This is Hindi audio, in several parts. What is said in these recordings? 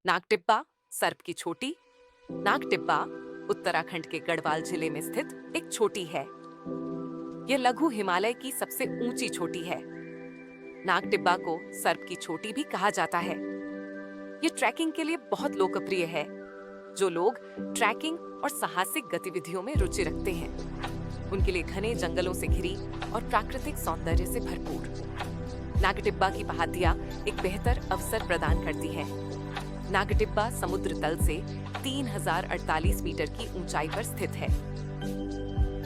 नाग टिब्बा सर्प की छोटी। नाग टिब्बा उत्तराखंड के गढ़वाल जिले में स्थित एक छोटी है। यह लघु हिमालय की सबसे ऊंची चोटी है। नाग टिब्बा को सर्प की चोटी भी कहा जाता है। ये ट्रैकिंग के लिए बहुत लोकप्रिय है। जो लोग ट्रैकिंग और साहसिक गतिविधियों में रुचि रखते हैं, उनके लिए घने जंगलों से घिरी और प्राकृतिक सौंदर्य से भरपूर नाग टिब्बा की पहाड़ियां एक बेहतर अवसर प्रदान करती हैं। नाग टिब्बा समुद्र तल से 3048 मीटर की ऊंचाई पर स्थित है।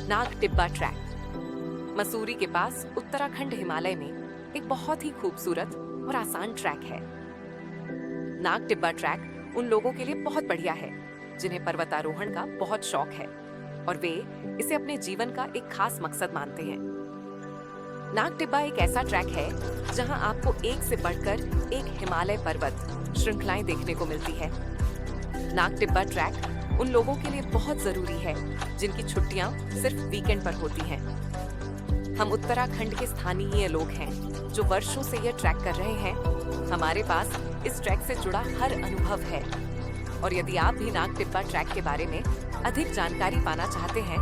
नाग टिब्बा ट्रैक मसूरी के पास उत्तराखंड हिमालय में एक बहुत ही खूबसूरत और आसान ट्रैक है। नाग टिब्बा ट्रैक उन लोगों के लिए बहुत बढ़िया है जिन्हें पर्वतारोहण का बहुत शौक है और वे इसे अपने जीवन का एक खास मकसद मानते हैं। नाग टिब्बा एक ऐसा ट्रैक है जहां आपको एक से बढ़कर एक हिमालय पर्वत श्रृंखलाएं देखने को मिलती है। नाग टिब्बा ट्रैक उन लोगों के लिए बहुत जरूरी है जिनकी छुट्टियां सिर्फ वीकेंड पर होती हैं। हम उत्तराखंड के स्थानीय लोग हैं जो वर्षों से यह ट्रैक कर रहे हैं। हमारे पास इस ट्रैक से जुड़ा हर अनुभव है और यदि आप भी नाग टिब्बा ट्रैक के बारे में अधिक जानकारी पाना चाहते हैं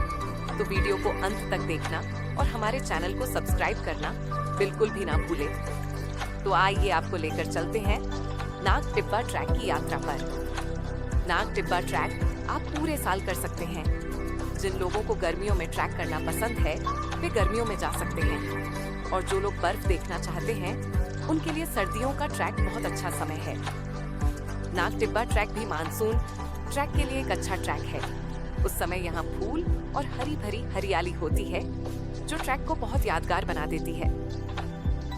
तो वीडियो को अंत तक देखना और हमारे चैनल को सब्सक्राइब करना बिल्कुल भी ना भूलें। तो आइए आपको लेकर चलते हैं नाग टिब्बा ट्रैक की यात्रा पर। नाग टिब्बा ट्रैक आप पूरे साल कर सकते हैं। जिन लोगों को गर्मियों में ट्रैक करना पसंद है वे गर्मियों में जा सकते हैं और जो लोग बर्फ देखना चाहते हैं उनके लिए सर्दियों का ट्रैक बहुत अच्छा समय है। नाग टिब्बा ट्रैक भी मानसून ट्रैक के लिए एक अच्छा ट्रैक है। उस समय यहाँ फूल और हरी भरी हरियाली होती है जो ट्रैक को बहुत यादगार बना देती है।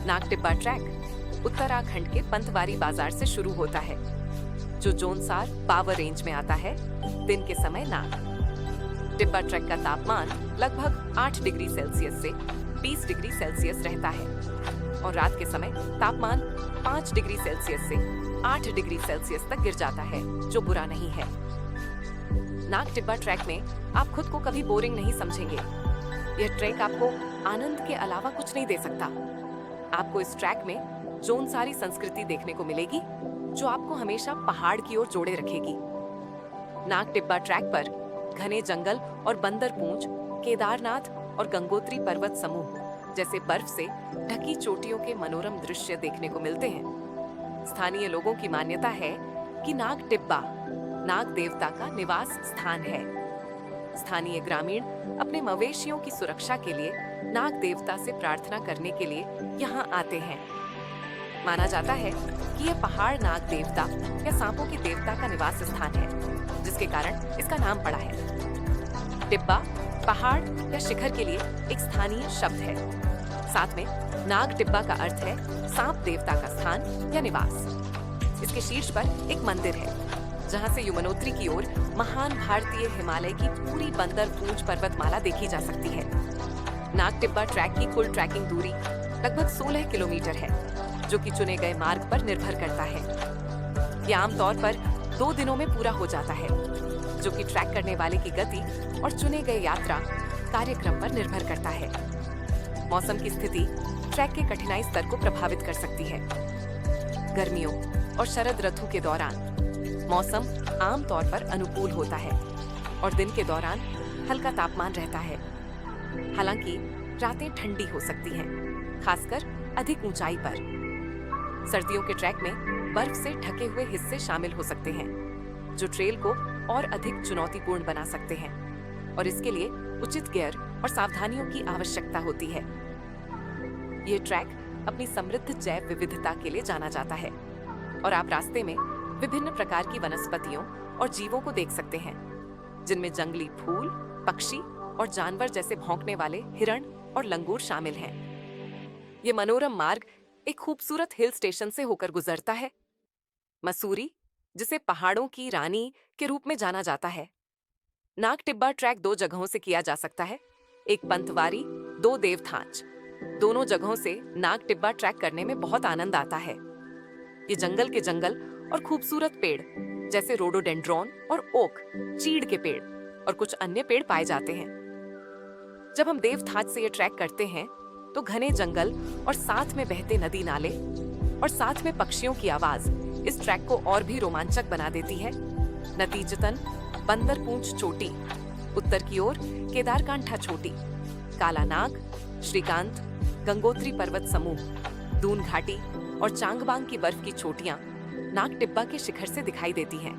नाग टिब्बा ट्रैक उत्तराखंड के पंतवारी बाजार से शुरू होता है जो जोनसार पावर रेंज में आता है। दिन के समय नाग टिब्बा ट्रैक का तापमान लगभग 8 डिग्री सेल्सियस से 20 डिग्री सेल्सियस रहता है और रात के समय तापमान 5 डिग्री सेल्सियस से 8 डिग्री सेल्सियस तक गिर जाता है जो बुरा नहीं है। नाग टिब्बा ट्रैक में आप खुद को कभी बोरिंग नहीं समझेंगे। यह ट्रैक आपको आनंद के अलावा कुछ नहीं दे सकता। आपको इस ट्रैक में जोनसारी संस्कृति देखने को मिलेगी जो आपको हमेशा पहाड़ की ओर जोड़े रखेगी। नाग टिब्बा ट्रैक पर घने जंगल और बंदर पूंछ, केदारनाथ और गंगोत्री पर्वत समूह जैसे बर्फ से ढकी चोटियों के मनोरम दृश्य देखने को मिलते हैं। स्थानीय लोगों की मान्यता है कि नाग टिब्बा नाग देवता का निवास स्थान है। स्थानीय ग्रामीण अपने मवेशियों की सुरक्षा के लिए नाग देवता से प्रार्थना करने के लिए यहाँ आते हैं। माना जाता है कि यह पहाड़ नाग देवता या सांपों के देवता का निवास स्थान है जिसके कारण इसका नाम पड़ा है। टिब्बा पहाड़ या शिखर के लिए एक स्थानीय शब्द है। साथ में नाग टिब्बा का अर्थ है सांप देवता का स्थान या निवास। इसके शीर्ष पर एक मंदिर है जहां से यमुनोत्री की ओर महान भारतीय हिमालय की पूरी बंदर पूंछ पर्वतमाला देखी जा सकती है। नाग टिब्बा ट्रैक की कुल ट्रैकिंग दूरी लगभग 16 किलोमीटर है जो कि चुने गए मार्ग पर निर्भर करता है। यह आमतौर पर 2 दिनों में पूरा हो जाता है जो कि ट्रैक करने वाले की गति और चुने गए यात्रा कार्यक्रम पर निर्भर करता है। मौसम की स्थिति ट्रैक के कठिनाई स्तर को प्रभावित कर सकती है। गर्मियों और शरद ऋतु के दौरान मौसम आमतौर पर अनुकूल होता है और दिन के दौरान हल्का तापमान रहता है। हालांकि रातें ठंडी हो सकती हैं, खासकर अधिक ऊंचाई पर। सर्दियों के ट्रैक में बर्फ से ढके हुए हिस्से शामिल हो सकते हैं जो ट्रेल को और अधिक चुनौतीपूर्ण बना सकते हैं और इसके लिए उचित गियर और सावधानियों की आवश्यकता होती है। यह ट्रैक अपनी समृद्ध जैव विविधता के लिए जाना जाता है और आप रास्ते में विभिन्न प्रकार की वनस्पतियों और जीवों को देख सकते हैं जिनमें जंगली फूल, पक्षी और जानवर जैसे भौंकने वाले हिरण और लंगूर शामिल हैं। ये मनोरम मार्ग एक खूबसूरत हिल स्टेशन से होकर गुजरता है। मसूरी, जिसे पहाड़ों की रानी के रूप में जाना जाता है। नाग टिब्बा ट्रैक 2 जगहों से किया जा सकता है, एक पंतवारी, 2 देवथांच। दोनों जगहों से नाग टिब्बा ट्रैक करने में बहुत आनंद आता है। ये जंगल के जंगल और खूबसूरत पेड़ जैसे रोडोडेंड्रॉन और ओक, चीड़ के पेड़ और कुछ अन्य पेड़ पाए जाते हैं। जब हम देवथाच से ये ट्रैक करते हैं तो घने जंगल और साथ में बहते नदी नाले और साथ में पक्षियों की आवाज इस ट्रैक को और भी रोमांचक बना देती है। नतीजतन बंदर पूंछ चोटी, उत्तर की ओर केदारकांठा चोटी, काला नाग, श्रीकांत, गंगोत्री पर्वत समूह, दून घाटी और चांगबांग की बर्फ की चोटियां नाग टिब्बा के शिखर से दिखाई देती हैं।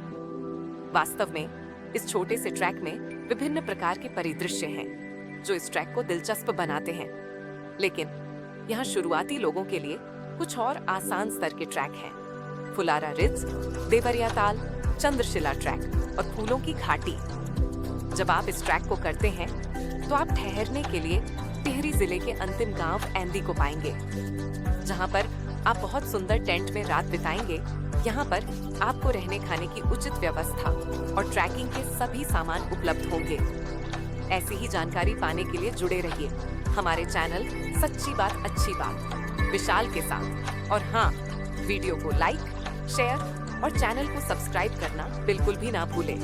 वास्तव में इस छोटे से ट्रैक में विभिन्न प्रकार के परिदृश्य हैं जो इस ट्रैक को दिलचस्प बनाते हैं, लेकिन यहाँ शुरुआती लोगों के लिए कुछ और आसान स्तर के ट्रैक हैं। फुलारा रिज, देवरिया ताल, चंद्रशिला ट्रैक और फूलों की घाटी। जब आप इस ट्रैक को करते हैं तो आप ठहरने के लिए टिहरी जिले के अंतिम गांव ऐंदी को पाएंगे, जहां पर आप बहुत सुंदर टेंट में रात बिताएंगे। यहाँ पर आपको रहने खाने की उचित व्यवस्था और ट्रैकिंग के सभी सामान उपलब्ध होंगे। ऐसी ही जानकारी पाने के लिए जुड़े रहिए हमारे चैनल सच्ची बात अच्छी बात विशाल के साथ। और हाँ, वीडियो को लाइक, शेयर और चैनल को सब्सक्राइब करना बिल्कुल भी ना भूलें।